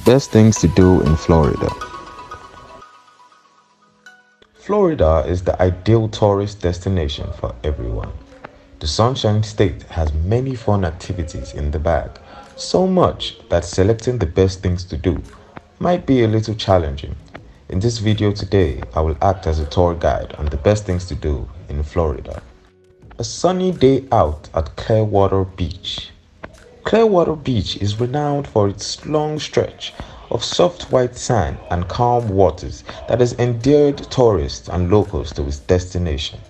Best things to do in Florida. Florida is the ideal tourist destination for everyone. The Sunshine State has many fun activities in the bag, so much that selecting the best things to do might be a little challenging. In this video today, I will act as a tour guide on the best things to do in Florida. A sunny day out at Clearwater Beach. Clearwater Beach is renowned for its long stretch of soft white sand and calm waters that has endeared tourists and locals to its destination.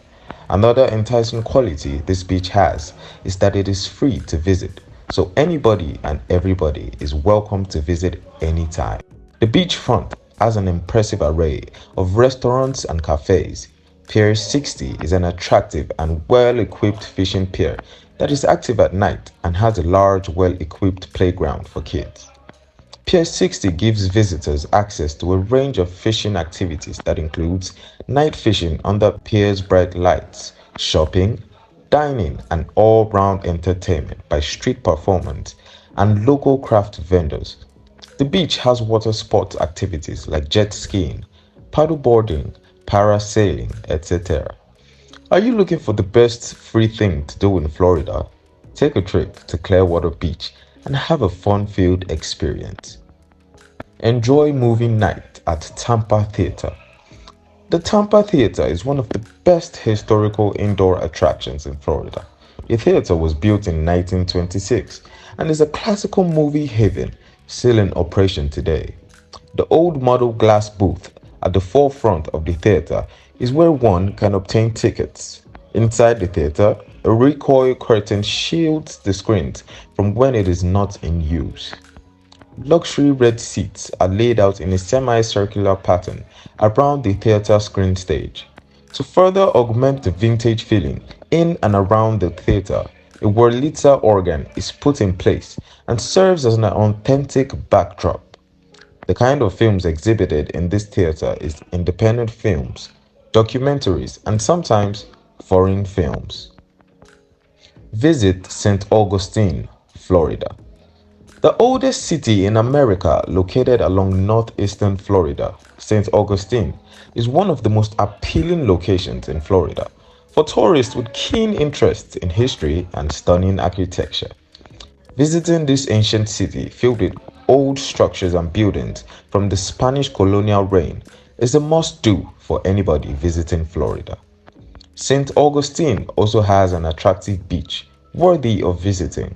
Another enticing quality this beach has is that it is free to visit, so anybody and everybody is welcome to visit anytime. The beachfront has an impressive array of restaurants and cafes. Pier 60 is an attractive and well-equipped fishing pier that is active at night and has a large, well-equipped playground for kids. Pier 60 gives visitors access to a range of fishing activities that includes night fishing under pier's bright lights, shopping, dining, and all-round entertainment by street performers and local craft vendors. The beach has water sports activities like jet skiing, paddleboarding, parasailing, etc. Are you looking for the best free thing to do in Florida? Take a trip to Clearwater Beach and have a fun-filled experience. Enjoy movie night at Tampa Theater. The Tampa Theater is one of the best historical indoor attractions in Florida. The theater was built in 1926 and is a classical movie haven still in operation today. The old model glass booth at the forefront of the theater is where one can obtain tickets. Inside the theater, a recoil curtain shields the screens from when it is not in use. Luxury red seats are laid out in a semicircular pattern around the theater screen stage. To further augment the vintage feeling in and around the theater, a Wurlitzer organ is put in place and serves as an authentic backdrop. The kind of films exhibited in this theater is independent films, documentaries, and sometimes foreign films. Visit St. Augustine, Florida. The oldest city in America, located along northeastern Florida, St. Augustine, is one of the most appealing locations in Florida for tourists with keen interest in history and stunning architecture. Visiting this ancient city filled with old structures and buildings from the Spanish colonial reign is a must-do for anybody visiting Florida. St. Augustine also has an attractive beach worthy of visiting.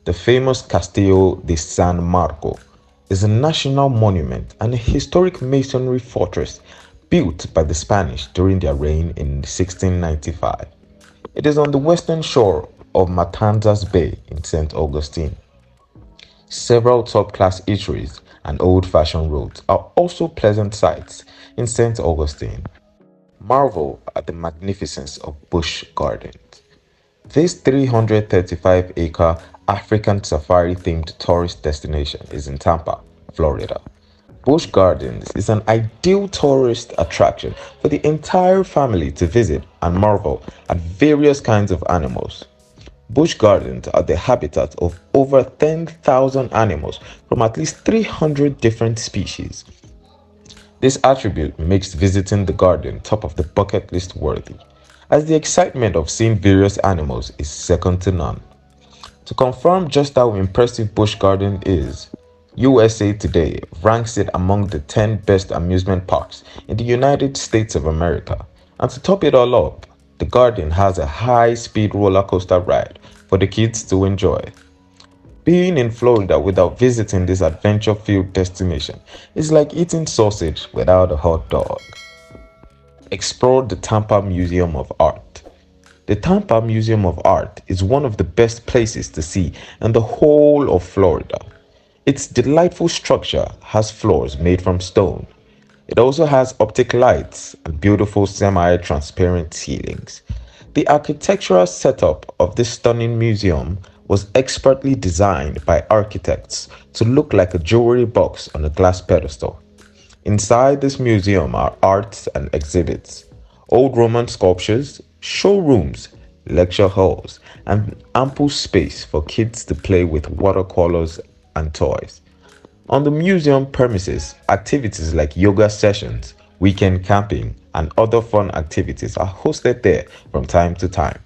The famous Castillo de San Marco is a national monument and a historic masonry fortress built by the Spanish during their reign in 1695. It is on the western shore of Matanzas Bay in St. Augustine. Several top-class eateries and old-fashioned roads are also pleasant sights in St. Augustine. Marvel at the magnificence of Busch Gardens. This 335-acre African safari-themed tourist destination is in Tampa, Florida. Busch Gardens is an ideal tourist attraction for the entire family to visit and marvel at various kinds of animals. Busch Gardens are the habitat of over 10,000 animals from at least 300 different species. This attribute makes visiting the garden top of the bucket list worthy, as the excitement of seeing various animals is second to none. To confirm just how impressive Busch Gardens is, USA Today ranks it among the 10 best amusement parks in the United States of America. And to top it all up, the garden has a high-speed roller coaster ride for the kids to enjoy. Being in Florida without visiting this adventure-filled destination is like eating sausage without a hot dog. Explore the Tampa Museum of Art. The Tampa Museum of Art is one of the best places to see in the whole of Florida. Its delightful structure has floors made from stone. It also has optic lights and beautiful semi-transparent ceilings. The architectural setup of this stunning museum was expertly designed by architects to look like a jewelry box on a glass pedestal. Inside this museum are arts and exhibits, old Roman sculptures, showrooms, lecture halls, and ample space for kids to play with watercolors and toys. On the museum premises, activities like yoga sessions, weekend camping, and other fun activities are hosted there from time to time.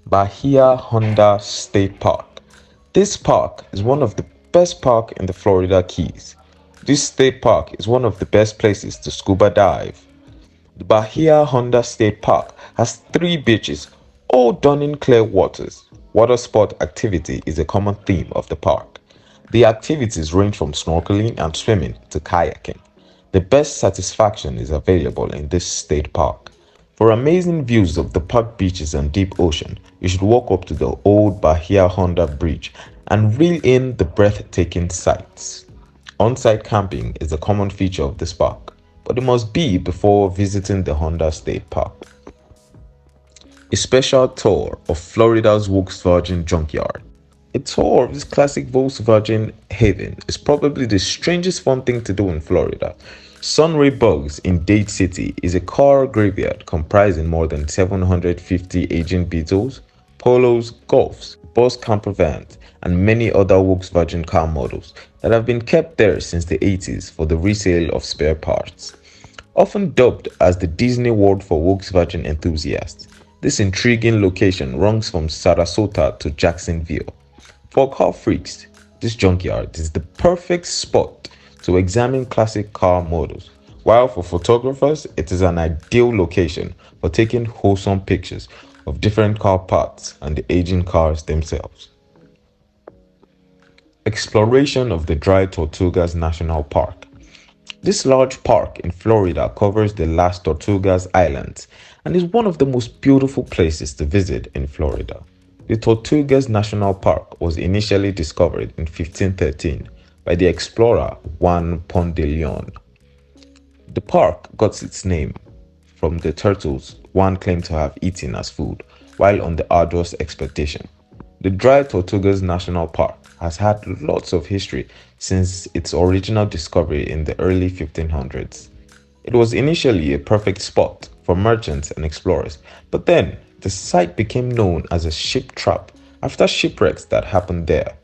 Bahia Honda State Park. This park is one of the best parks in the Florida Keys. This state park is one of the best places to scuba dive. The Bahia Honda State Park has 3 beaches, all done in clear waters. Water sport activity is a common theme of the park. The activities range from snorkeling and swimming to kayaking. The best satisfaction is available in this state park. For amazing views of the park beaches and deep ocean, you should walk up to the old Bahia Honda Bridge and reel in the breathtaking sights. On-site camping is a common feature of this park, but it must be before visiting the Honda State Park. A special tour of Florida's VOLKSWAGEN junkyard. A tour of this classic Volkswagen haven is probably the strangest fun thing to do in Florida. Sunray Bugs in Dade City is a car graveyard comprising more than 750 aging Beetles, Polos, Golfs, bus camper vans, and many other Volkswagen car models that have been kept there since the 80s for the resale of spare parts. Often dubbed as the Disney World for Volkswagen enthusiasts, this intriguing location runs from Sarasota to Jacksonville. For car freaks, this junkyard is the perfect spot to examine classic car models, while for photographers, it is an ideal location for taking wholesome pictures of different car parts and the aging cars themselves. Exploration of the Dry Tortugas National Park. This large park in Florida covers the Las Tortugas Islands and is one of the most beautiful places to visit in Florida. The Tortugas National Park was initially discovered in 1513 by the explorer Juan Ponce de Leon. The park got its name from the turtles Juan claimed to have eaten as food while on the arduous expedition. The Dry Tortugas National Park has had lots of history since its original discovery in the early 1500s. It was initially a perfect spot for merchants and explorers, but then the site became known as a ship trap after shipwrecks that happened there.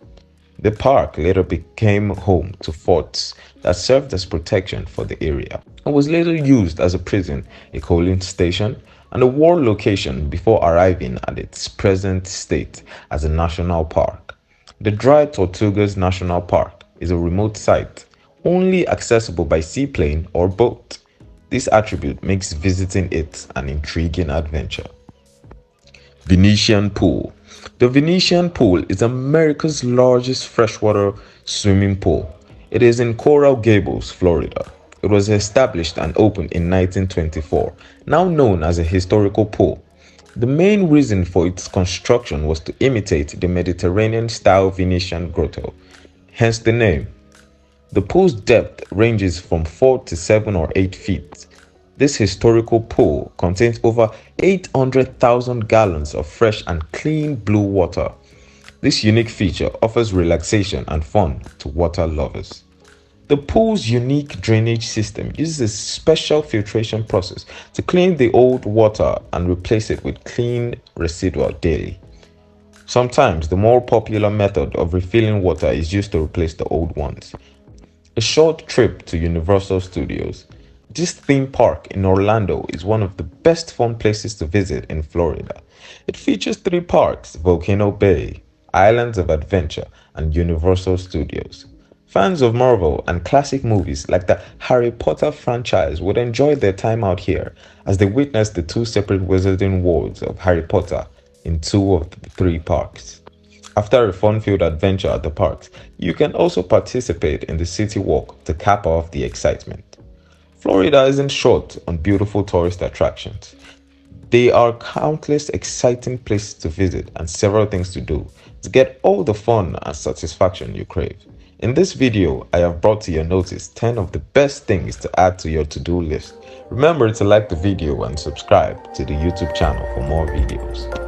The park later became home to forts that served as protection for the area and was later used as a prison, a coaling station, and a war location before arriving at its present state as a national park. The Dry Tortugas National Park is a remote site, only accessible by seaplane or boat. This attribute makes visiting it an intriguing adventure. Venetian Pool. The Venetian Pool is America's largest freshwater swimming pool. It is in Coral Gables, Florida. It was established and opened in 1924, now known as a historical pool. The main reason for its construction was to imitate the Mediterranean-style Venetian grotto, hence the name. The pool's depth ranges from 4 to 7 or 8 feet. This historical pool contains over 800,000 gallons of fresh and clean blue water. This unique feature offers relaxation and fun to water lovers. The pool's unique drainage system uses a special filtration process to clean the old water and replace it with clean residual daily. Sometimes the more popular method of refilling water is used to replace the old ones. A short trip to Universal Studios. This theme park in Orlando is one of the best fun places to visit in Florida. It features 3 parks: Volcano Bay, Islands of Adventure, and Universal Studios. Fans of Marvel and classic movies like the Harry Potter franchise would enjoy their time out here as they witness the 2 separate wizarding worlds of Harry Potter in 2 of the 3 parks. After a fun-filled adventure at the parks, you can also participate in the city walk to cap off the excitement. Florida isn't short on beautiful tourist attractions. There are countless exciting places to visit and several things to do to get all the fun and satisfaction you crave. In this video, I have brought to your notice 10 of the best things to add to your to-do list. Remember to like the video and subscribe to the YouTube channel for more videos.